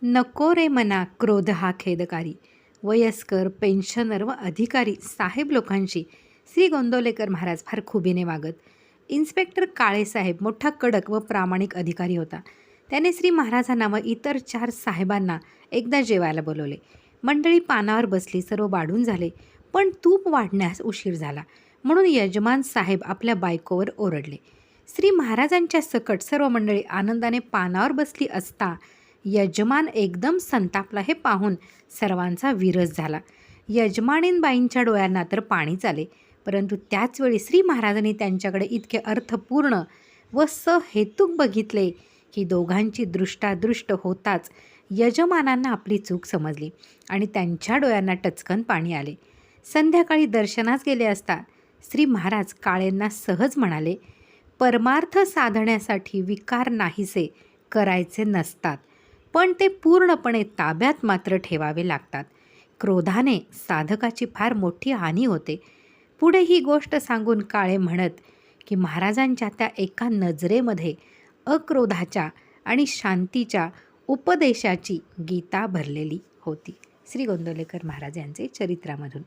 नको रे मना क्रोध हा खेदकारी. वयस्कर, पेन्शनर व अधिकारी साहेब लोकांशी श्री गोंदवलेकर महाराज फार खुबीने वागत. इन्स्पेक्टर काळेसाहेब मोठा कडक व प्रामाणिक अधिकारी होता. त्याने श्री महाराजांना व इतर 4 साहेबांना एकदा जेवायला बोलवले. मंडळी पानावर बसली, सर्व वाढून झाले, पण तूप वाढण्यास उशीर झाला म्हणून यजमान साहेब आपल्या बायकोवर ओरडले. श्री महाराजांच्या सकट सर्व मंडळी आनंदाने पानावर बसली असता यजमान एकदम संतापला. हे पाहून सर्वांचा विरस झाला. यजमानीनबाईंच्या डोळ्यांना तर पाणीच आले. परंतु त्याचवेळी श्री महाराजांनी त्यांच्याकडे इतके अर्थपूर्ण व सहेतुक बघितले की दोघांची दृष्टादृष्ट होताच यजमानांना आपली चूक समजली आणि त्यांच्या डोळ्यांना टचकन पाणी आले. संध्याकाळी दर्शनास गेले असता श्री महाराज काळेंना सहज म्हणाले, परमार्थ साधण्यासाठी विकार नाहीसे करायचे नसतात, पण ते पूर्णपणे ताब्यात मात्र ठेवावे लागतात. क्रोधाने साधकाची फार मोठी हानी होते. पुढे ही गोष्ट सांगून काळे म्हणत की महाराजांच्या त्या एका नजरेमध्ये अक्रोधाच्या आणि शांतीच्या उपदेशाची गीता भरलेली होती. श्री गोंदवलेकर महाराज यांचे चरित्रामधून.